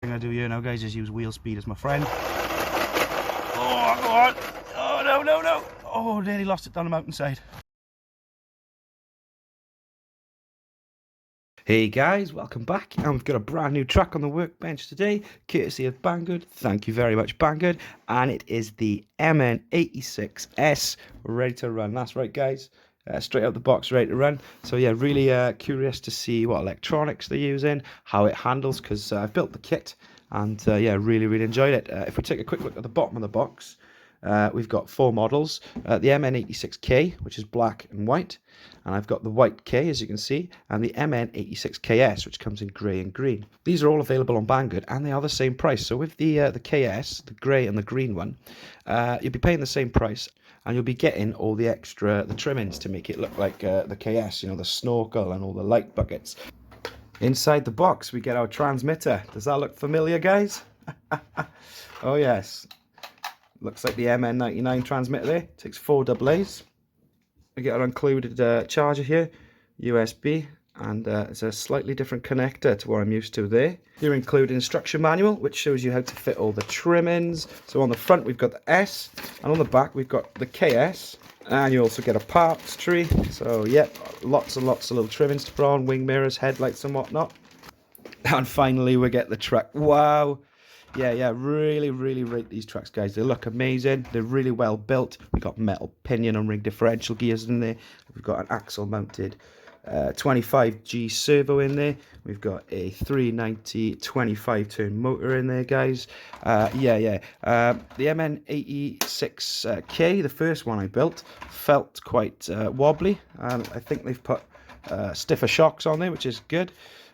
thing I do here now, guys, is use wheel speed as my friend. Oh, go on. Oh, no, no, no. Oh, nearly lost it down the mountainside. Hey guys, welcome back, and we've got a brand new track on the workbench today, courtesy of Banggood. Thank you very much, Banggood. And it is the MN86S, ready to run. That's right, guys. Straight out the box, ready to run. So yeah, really curious to see what electronics they're using, how it handles, because I've built the kit, and yeah, really enjoyed it. If we take a quick look at the bottom of the box, we've got four models. The MN86K, which is black and white, and I've got the white K, as you can see, and the MN86KS, which comes in grey and green. These are all available on Banggood, and they are the same price. So with the KS, the grey and the green one, you'll be paying the same price, and you'll be getting all the trimmings to make it look like the KS, you know, the snorkel and all the light buckets. Inside the box, we get our transmitter. Does that look familiar, guys? Oh yes. Looks like the MN99 transmitter there. Takes 4 AA's. We get our included charger here, USB, and it's a slightly different connector to what I'm used to there. Here include instruction manual, which shows you how to fit all the trimmings. So on the front we've got the S, and on the back we've got the KS, and you also get a parts tree. So yeah, lots and lots of little trimmings to put on, wing mirrors, headlights and whatnot. And finally we get the truck. Wow! Yeah, really rate these trucks, guys. They look amazing. They're really well built. We've got metal pinion and ring differential gears in there. We've got an axle mounted 25G servo in there. We've got a 390 25 turn motor in there, guys. The MN86K, the first one I built, felt quite wobbly. I think they've put stiffer shocks on there, which is good.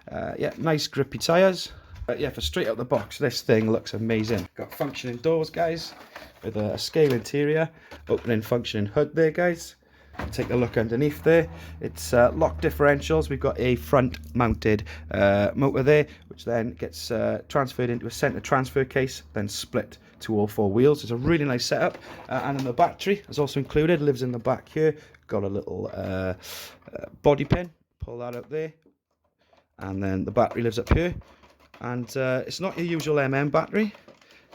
Yeah, nice grippy tyres. Yeah, for straight out the box, this thing looks amazing. Got functioning doors, guys, with a scale interior, opening functioning hood there, guys. Take a look underneath there. It's lock differentials. We've got a front mounted motor there, which then gets transferred into a center transfer case, then split to all 4 wheels. It's a really nice setup. And then the battery is also included, lives in the back here. Got a little body pin, pull that up there, and then the battery lives up here. And it's not your usual MM battery.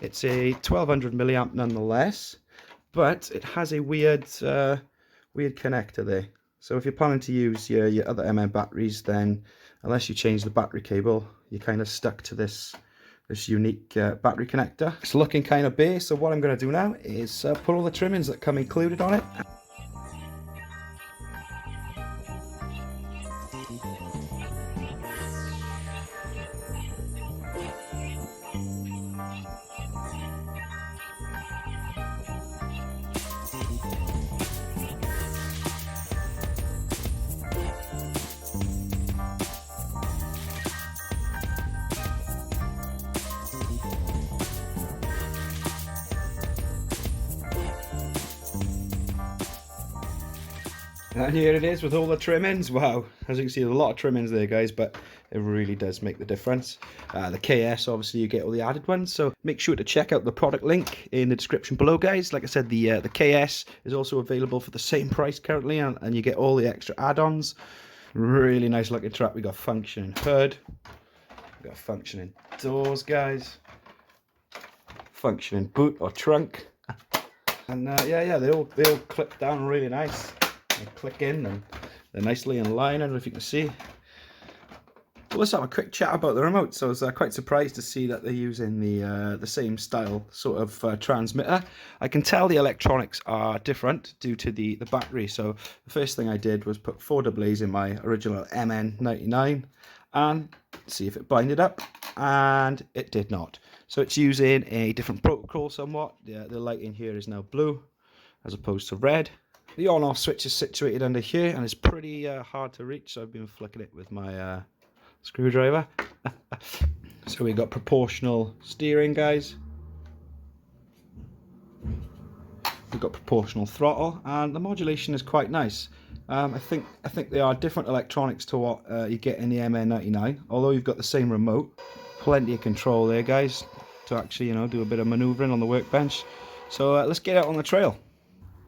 It's a 1200 milliamp nonetheless, but it has a weird connector there. So if you're planning to use your other MM batteries, then unless you change the battery cable, you're kind of stuck to this unique battery connector. It's looking kind of bare, so what I'm going to do now is put all the trimmings that come included on it. And here it is with all the trimmings. Wow, as you can see, a lot of trimmings there, guys, but it really does make the difference. The KS, obviously, you get all the added ones, so make sure to check out the product link in the description below, guys. Like I said, the KS is also available for the same price currently, and you get all the extra add-ons. Really nice looking truck. We got functioning hood, we got functioning doors, guys, functioning boot or trunk, and yeah, they all clip down really nice. They click in and they're nicely in line. I don't know if you can see. Well, let's have a quick chat about the remote. So I was quite surprised to see that they're using the same style sort of transmitter. I can tell the electronics are different due to the battery. So the first thing I did was put 4 AA's in my original MN99 and see if it binded up, and it did not. So it's using a different protocol somewhat. The lighting here is now blue as opposed to red. The on-off switch is situated under here, and it's pretty hard to reach, so I've been flicking it with my screwdriver. So we've got proportional steering, guys. We've got proportional throttle, and the modulation is quite nice. I think they are different electronics to what you get in the MN99, although you've got the same remote. Plenty of control there, guys, to actually, you know, do a bit of manoeuvring on the workbench. So let's get out on the trail.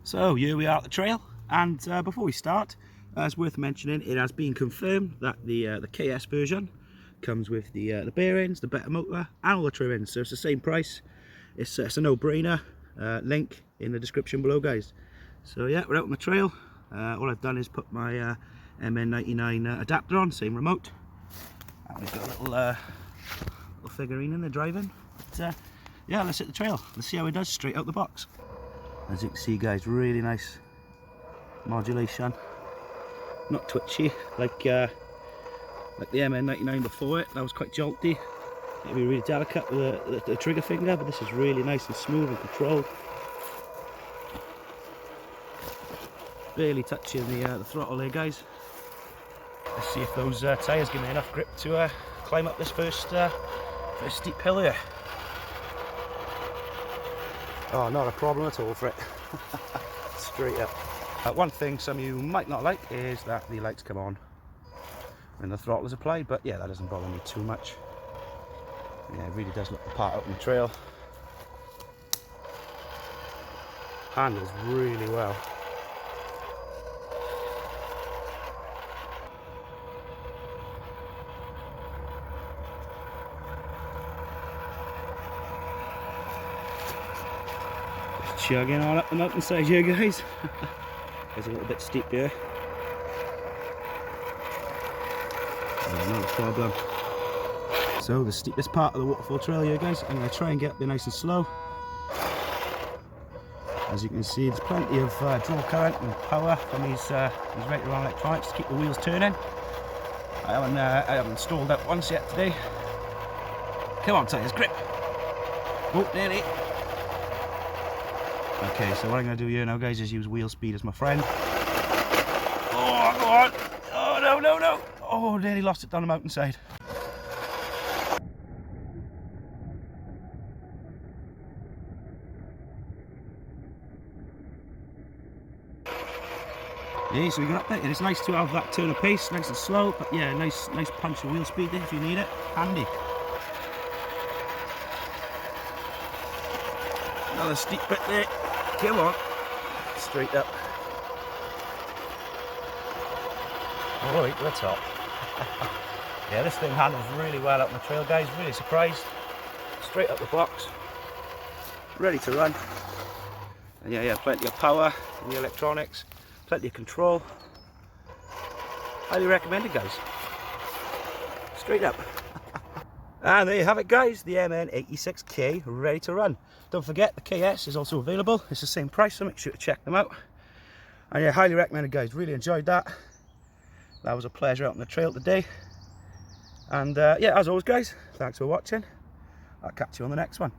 So here we are at the trail, and before we start, it's worth mentioning it has been confirmed that the KS version Comes with the bearings, the better motor, and all the trimmings, so it's the same price. It's a no-brainer. Link in the description below, guys. So yeah, we're out on the trail. All I've done is put my MN99 adapter on, same remote, and we've got a little figurine in there driving. But yeah, let's hit the trail. Let's see how it does straight out the box. As you can see, guys, really nice modulation, not twitchy like the MN99 before it. That was quite jolty. It'd be really delicate with the trigger finger, but this is really nice and smooth and controlled. Barely touching the throttle there, guys. Let's see if those tyres give me enough grip to climb up this first steep hill here. Oh, not a problem at all for it. Straight up. One thing some of you might not like is that the lights come on when the throttle is applied, but yeah, that doesn't bother me too much. Yeah, it really does look the part out on the trail. Handles really well. Just chugging on up the mountainside here, guys. It's a little bit steep here. Not a problem. So the steepest part of the waterfall trail here, guys, I'm going to try and get up there nice and slow. As you can see, there's plenty of draw current and power from these right around electronics to keep the wheels turning. I haven't installed that once yet today. Come on, tyres, grip. Oh, nearly. Okay, so what I'm going to do here now, guys, is use wheel speed as my friend. Oh, go on. Oh, no, no, no. Oh, nearly lost it down the mountainside. Yeah, so we got up there, and it's nice to have that turn of pace, nice and slow, but yeah, nice punch of wheel speed there if you need it, handy. Another steep bit there, come on, straight up. Oh, right to the top. Yeah, this thing handles really well up on the trail, guys, really surprised. Straight up the box, ready to run. And yeah, plenty of power in the electronics. Plenty of control. Highly recommended, guys. Straight up. And there you have it, guys, the MN86K ready to run. Don't forget the KS is also available. It's the same price, so make sure to check them out. And yeah, highly recommended, guys. Really enjoyed that. That was a pleasure out on the trail today. And yeah, as always, guys, thanks for watching. I'll catch you on the next one.